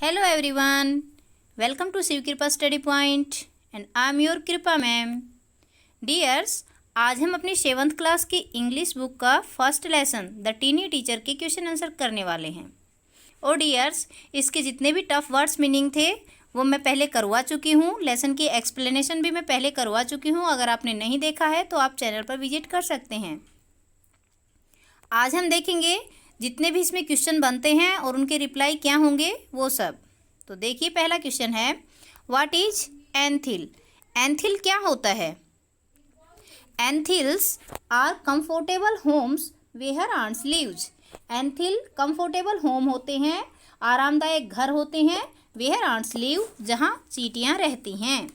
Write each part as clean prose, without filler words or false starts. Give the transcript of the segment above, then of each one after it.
Hello everyone, welcome to Shiv Kripa study point and I am your Kripa ma'am. Dears, आज हम अपनी 7th class की English book का first lesson the tiny teacher के question answer करने वाले हैं। और डियर्स, इसके जितने भी टफ वर्ड्स मीनिंग थे वो मैं पहले करवा चुकी हूँ। लेसन की एक्सप्लेनेशन भी मैं पहले करवा चुकी हूँ। अगर आपने नहीं देखा है तो आप चैनल पर विजिट कर सकते हैं। आज हम देखेंगे जितने भी इसमें क्वेश्चन बनते हैं और उनके रिप्लाई क्या होंगे वो सब। तो देखिए, पहला क्वेश्चन है, व्हाट इज एंथिल। एंथिल क्या होता है? Anthills are comfortable homes where ants lives. Anthill comfortable home होते हैं, आरामदायक घर होते हैं, वेयर आंट्स लिव, जहाँ चींटियाँ रहती हैं।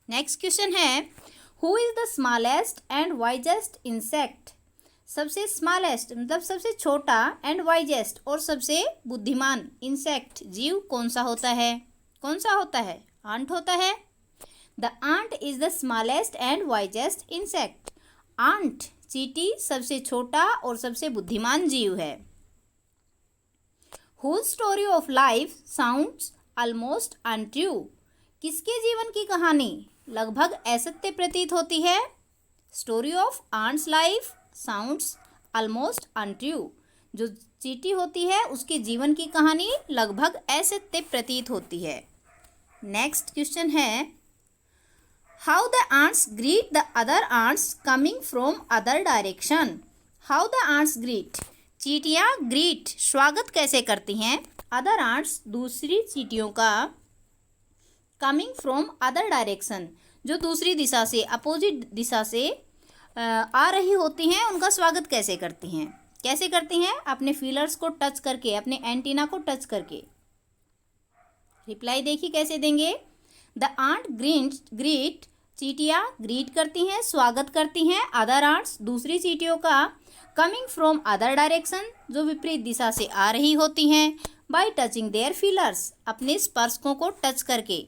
नेक्स्ट क्वेश्चन है, who is the smallest and wisest insect. सबसे स्मॉलेस्ट मतलब सबसे छोटा, एंड वाइजेस्ट और सबसे बुद्धिमान इंसेक्ट जीव कौन सा होता है? कौन सा होता है? आंट होता है। The ant is the smallest and wisest insect. Ant चींटी सबसे छोटा और सबसे बुद्धिमान जीव है। Whose story of life sounds almost untrue. किसके जीवन की कहानी लगभग असत्य प्रतीत होती है? Story of ants life sounds almost untrue. जो चींटी होती है उसके जीवन की कहानी लगभग असत्य प्रतीत होती है। नेक्स्ट क्वेश्चन है, how the ants greet the other ants coming from other direction. How the ants greet, चींटियाँ ग्रीट स्वागत कैसे करती हैं? अदर आंट्स दूसरी चींटियों का, कमिंग फ्रॉम अदर डायरेक्शन जो दूसरी दिशा से, अपोजिट दिशा से आ रही होती हैं, उनका स्वागत कैसे करती हैं? कैसे करती हैं? अपने फीलर्स को टच करके, अपने एंटीना को टच करके। रिप्लाई देखिए कैसे देंगे। द आंट ग्रीट, चींटियाँ ग्रीट करती हैं, स्वागत करती हैं, अदर आंट्स दूसरी चींटियों का, कमिंग फ्रॉम अदर डायरेक्शन जो विपरीत दिशा से आ रही होती हैं, बाय टचिंग देयर फीलर्स अपने स्पर्शकों को टच करके।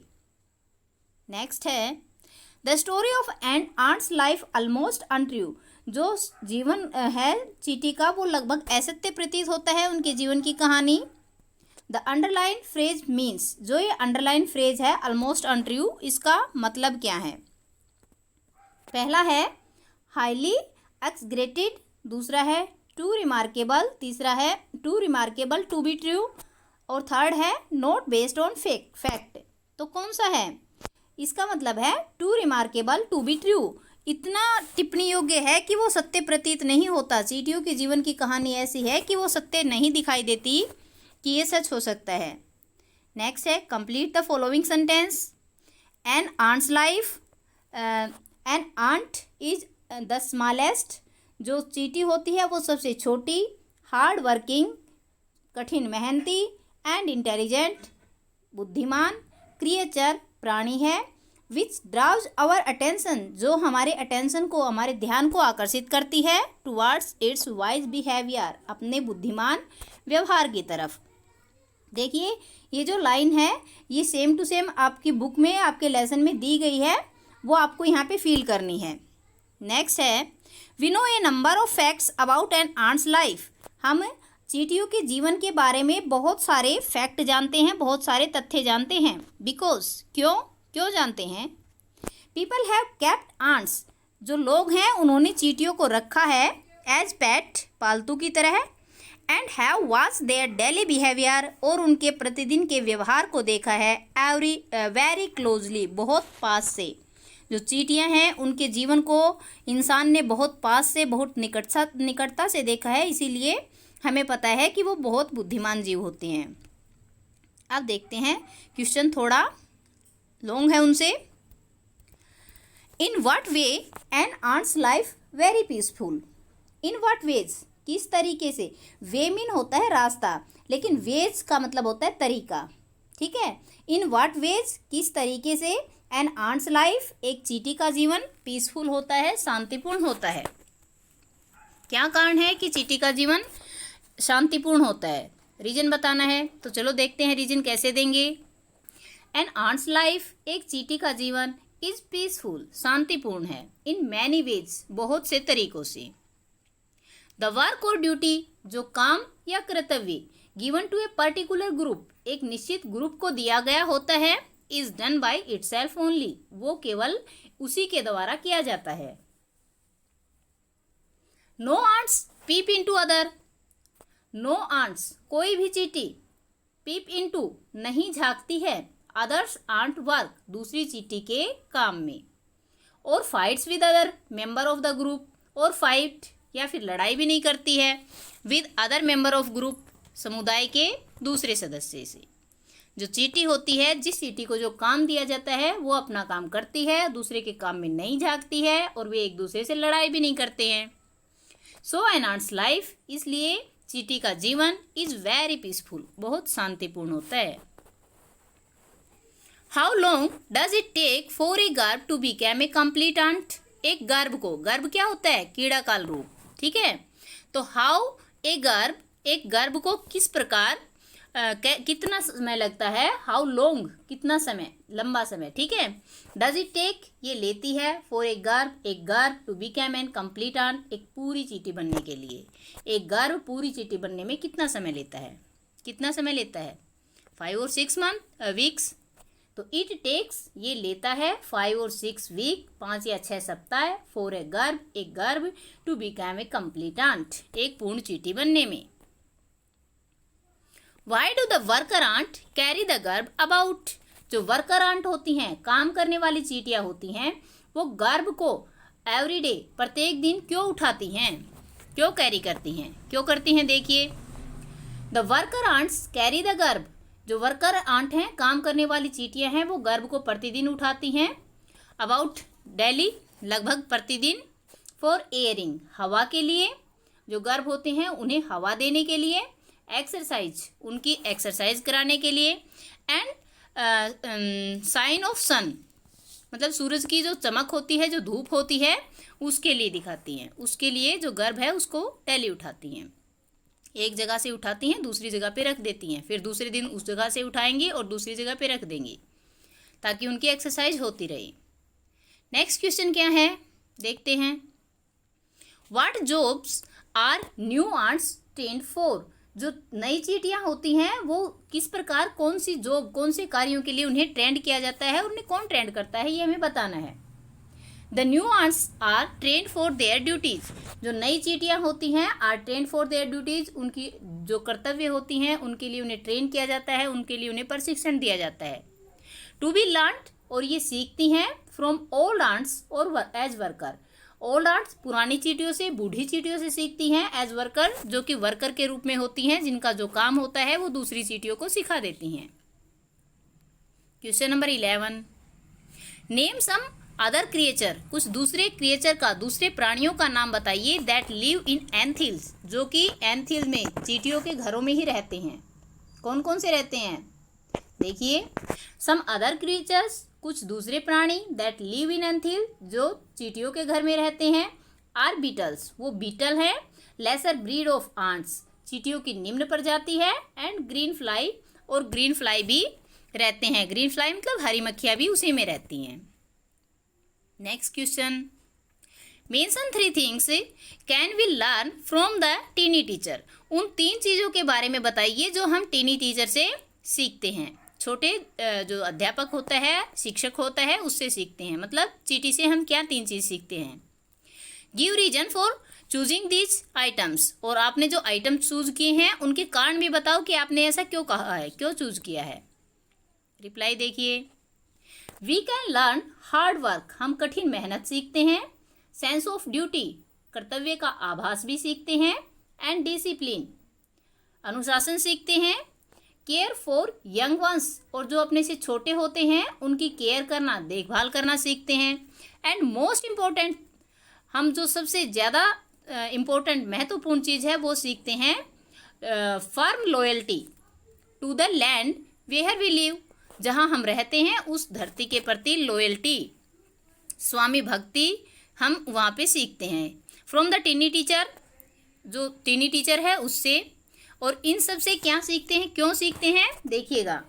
नेक्स्ट है, the story of an ants life almost untrue. जो जीवन है चींटी का वो लगभग असत्य प्रतीत होता है उनके जीवन की कहानी। द अंडरलाइन फ्रेज मीन्स, जो ये अंडरलाइन फ्रेज है ऑलमोस्ट अनट्रू, इसका मतलब क्या है? पहला है हाईली एक्सग्रेटेड, दूसरा है टू रिमार्केबल, तीसरा है too remarkable to be true, और थर्ड है नॉट बेस्ड ऑन फैक्ट। तो कौन सा है? इसका मतलब है too remarkable to be true. इतना टिप्पणी योग्य है कि वो सत्य प्रतीत नहीं होता। चींटियों के जीवन की कहानी ऐसी है कि वो सत्य नहीं दिखाई देती कि ये सच हो सकता है। नेक्स्ट है, complete the following sentence. An ants life, an ant is the smallest, जो चींटी होती है वो सबसे छोटी, हार्ड वर्किंग कठिन मेहनती, एंड इंटेलिजेंट बुद्धिमान क्रिएचर प्राणी है, विच ड्राव्स आवर अटेंशन, जो हमारे अटेंशन को, हमारे ध्यान को आकर्षित करती है, टुवार्ड्स इट्स वाइज बिहेवियर, अपने बुद्धिमान व्यवहार की तरफ। देखिए, ये जो लाइन है ये सेम टू सेम आपकी बुक में, आपके लेसन में दी गई है, वो आपको यहाँ पे फील करनी है। नेक्स्ट है, we know a number of facts about an ants life. हम चींटियों के जीवन के बारे में बहुत सारे फैक्ट जानते हैं, बहुत सारे तथ्य जानते हैं। बिकॉज, क्यों जानते हैं? पीपल हैव केप्ट आंट्स, जो लोग हैं उन्होंने चींटियों को रखा है एज पेट, पालतू की तरह, and have watched their daily behaviour, और उनके प्रतिदिन के व्यवहार को देखा है वेरी क्लोजली, बहुत पास से। जो चींटियां हैं उनके जीवन को इंसान ने बहुत पास से, बहुत निकटता से देखा है, इसीलिए हमें पता है कि वो बहुत बुद्धिमान जीव होते हैं। अब देखते हैं क्वेश्चन, थोड़ा लॉन्ग है उनसे। In what way an ants life very peaceful. In what ways, किस तरीके से। वे मीन होता है रास्ता, लेकिन वेज का मतलब होता है तरीका, ठीक है। इन व्हाट वेज, किस तरीके से, एन आंट्स लाइफ, एक चींटी का जीवन, पीसफुल होता है, शांतिपूर्ण होता है। क्या कारण है कि चींटी का जीवन शांतिपूर्ण होता है? रीजन बताना है, तो चलो देखते हैं रीजन कैसे देंगे। एन आंट्स लाइफ, एक चींटी का जीवन, इज पीसफुल, शांतिपूर्ण है, इन मैनी वेज, बहुत से तरीकों से। द वर्क और ड्यूटी, जो काम या कर्तव्य, given to a particular group, एक निश्चित ग्रुप को दिया गया होता है, is done by itself only, वो केवल उसी के द्वारा किया जाता है। No ants peep into other, no ants कोई भी चींटी, पीप इनटू नहीं झांकती है, अदर्स आंट वर्क दूसरी चींटी के काम में, और fights with other member of the group, और फाइट या फिर लड़ाई भी नहीं करती है with other member of group समुदाय के दूसरे सदस्य से। जो चींटी होती है, जिस चींटी को जो काम दिया जाता है वो अपना काम करती है, दूसरे के काम में नहीं झांकती है, और वे एक दूसरे से लड़ाई भी नहीं करते हैं। सो एन आंट्स लाइफ, इसलिए चींटी का जीवन इज वेरी पीसफुल, बहुत शांतिपूर्ण होता है। How long does it take for a गर्भ to become a complete ant, एक गर्भ को, गर्भ क्या होता है, कीड़ा काल रूप, ठीक है। तो हाउ ए गर्भ, एक गर्भ को किस प्रकार कितना समय लगता है, हाउ लॉन्ग कितना समय, लंबा समय, ठीक है। डज इट टेक ये लेती है, फॉर ए गर्भ एक गर्भ, to become an complete ant एक पूरी चींटी बनने के लिए, एक गर्भ पूरी चींटी बनने में कितना समय लेता है, कितना समय लेता है, 5 और 6 मंथ वीक्स। तो इट टेक्स ये लेता है 5 और 6 वीक, 5 या 6 सप्ताह, फॉर ए गर्भ एक गर्भ, to become a complete ant एक पूर्ण चींटी बनने में। Why do the worker ant carry the grub about, जो वर्कर आंट होती हैं, काम करने वाली चींटियां होती हैं, वो गर्भ को एवरीडे प्रत्येक दिन क्यों उठाती हैं, क्यों कैरी करती हैं, क्यों करती हैं, देखिए। The worker ants carry the grub, जो वर्कर आंट हैं, काम करने वाली चींटियां हैं, वो गर्भ को प्रतिदिन उठाती हैं, अबाउट डेली लगभग प्रतिदिन, फॉर एयरिंग हवा के लिए, जो गर्भ होते हैं उन्हें हवा देने के लिए, एक्सरसाइज उनकी एक्सरसाइज कराने के लिए, एंड साइन ऑफ सन मतलब सूरज की जो चमक होती है, जो धूप होती है, उसके लिए दिखाती हैं, उसके लिए जो गर्भ है उसको डेली उठाती हैं, एक जगह से उठाती हैं दूसरी जगह पे रख देती हैं, फिर दूसरे दिन उस जगह से उठाएंगी और दूसरी जगह पे रख देंगी, ताकि उनकी एक्सरसाइज होती रहे। नेक्स्ट क्वेश्चन क्या है, देखते हैं। What jobs are new ants trained for, जो नई चींटियां होती हैं वो किस प्रकार, कौन सी जॉब, कौन से कार्यों के लिए उन्हें ट्रेंड किया जाता है, उन्हें कौन ट्रेंड करता है, ये हमें बताना है। The new ants are trained for their duties, जो नई चींटियां होती हैं are trained for their duties, उनकी जो कर्तव्य होती हैं उनके लिए उन्हें ट्रेन किया जाता है, उनके लिए उन्हें प्रशिक्षण दिया जाता है। टू बी लर्नड, और ये सीखती हैं फ्रॉम ओल्ड आंट्स और एज वर्कर, ओल्ड आंट्स पुरानी चींटियों से, बूढ़ी चींटियों से सीखती हैं, एज वर्कर जो कि वर्कर के रूप में होती हैं, जिनका जो काम होता है वो दूसरी चींटियों को सिखा देती हैं। Question number 11, name some other creature, कुछ दूसरे क्रिएचर का, दूसरे प्राणियों का नाम बताइए, दैट लिव इन एंथिल्स, जो कि एंथिल में चींटियों के घरों में ही रहते हैं। कौन कौन से रहते हैं, देखिए। सम अदर क्रिएचर्स, कुछ दूसरे प्राणी, दैट लिव इन एंथिल जो चींटियों के घर में रहते हैं, आर बीटल्स वो बीटल हैं, लेसर ब्रीड ऑफ आंट्स चींटियों की निम्न प्रजाति है, एंड ग्रीन फ्लाई, और ग्रीन फ्लाई भी रहते हैं, ग्रीन फ्लाई मतलब हरी मक्खियाँ भी उसी में रहती हैं। Next question, mention 3 things can we learn from the tiny teacher, उन 3 चीज़ों के बारे में बताइए जो हम टीनी टीचर से सीखते हैं, छोटे जो अध्यापक होता है, शिक्षक होता है, उससे सीखते हैं, मतलब चींटी से हम क्या 3 चीज़ सीखते हैं। Give reason for choosing this items, और आपने जो आइटम चूज किए हैं उनके कारण भी बताओ कि आपने ऐसा क्यों कहा है, क्यों चूज किया है। रिप्लाई देखिए। We can learn hard work, हम कठिन मेहनत सीखते हैं, सेंस ऑफ ड्यूटी कर्तव्य का आभास भी सीखते हैं, एंड डिसिप्लिन अनुशासन सीखते हैं, केयर फॉर यंग वंस, और जो अपने से छोटे होते हैं उनकी केयर करना, देखभाल करना सीखते हैं, एंड मोस्ट इम्पोर्टेंट हम जो सबसे ज़्यादा इम्पोर्टेंट महत्वपूर्ण चीज़ है वो सीखते हैं, firm loyalty to the land where we live, जहाँ हम रहते हैं उस धरती के प्रति लॉयल्टी, स्वामी भक्ति हम वहाँ पे सीखते हैं। फ्रॉम द टीनी टीचर, जो टीनी टीचर है उससे, और इन सब से क्या सीखते हैं, क्यों सीखते हैं, देखिएगा।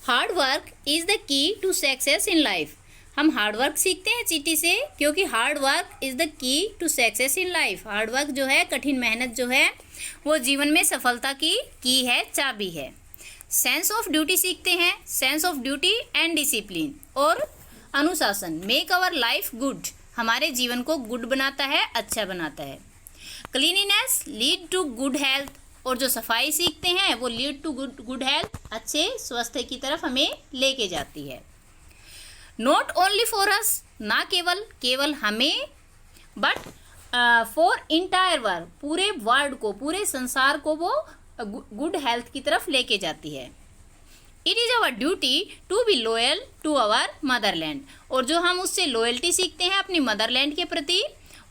Hard work is the key to success in life, हम हार्ड वर्क सीखते हैं चींटी से, क्योंकि hard work is the key to success in life. Hard work जो है, कठिन मेहनत जो है, वो जीवन में सफलता की है, चाबी है। सेंस ऑफ ड्यूटी सीखते हैं, sense of duty and discipline और अनुशासन मेक आवर लाइफ गुड, हमारे जीवन को गुड बनाता है, अच्छा बनाता है। Cleanliness lead to good health, और जो सफाई सीखते हैं वो लीड टू गुड हेल्थ, अच्छे स्वास्थ्य की तरफ हमें लेके जाती है। नॉट ओनली फॉर अस, ना केवल हमें, बट फॉर इंटायर वर्ल्ड, पूरे वर्ल्ड को, पूरे संसार को वो गुड हेल्थ की तरफ लेके जाती है। It is our duty to be loyal to our motherland, और जो हम उससे लॉयल्टी सीखते हैं अपनी मदरलैंड के प्रति,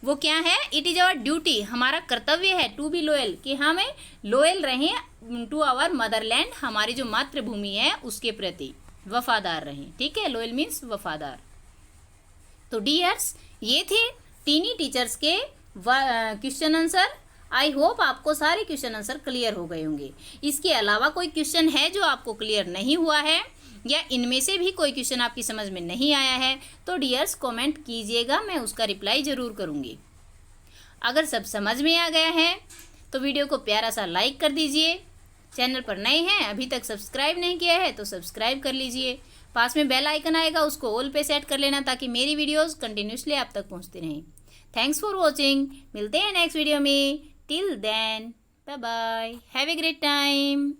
वो क्या है? इट इज़ आवर ड्यूटी, हमारा कर्तव्य है, टू बी लॉयल, कि हमें लॉयल रहें टू आवर मदरलैंड, हमारी जो मातृभूमि है उसके प्रति वफादार रहें। ठीक है, लॉयल मीन्स वफादार। तो डियर्स, ये थे टीनी टीचर्स के क्वेश्चन आंसर। आई होप आपको सारे क्वेश्चन आंसर क्लियर हो गए होंगे। इसके अलावा कोई क्वेश्चन है जो आपको क्लियर नहीं हुआ है, या इनमें से भी कोई क्वेश्चन आपकी समझ में नहीं आया है, तो डियर्स कमेंट कीजिएगा, मैं उसका रिप्लाई ज़रूर करूँगी। अगर सब समझ में आ गया है तो वीडियो को प्यारा सा लाइक कर दीजिए। चैनल पर नए हैं, अभी तक सब्सक्राइब नहीं किया है तो सब्सक्राइब कर लीजिए। पास में बेल आइकन आएगा, उसको ऑल पे सेट कर लेना, ताकि मेरी वीडियोस कंटिन्यूसली आप तक पहुंचती रहें। थैंक्स फॉर वॉचिंग, मिलते हैं नेक्स्ट वीडियो में। Till then, bye bye, have a great time.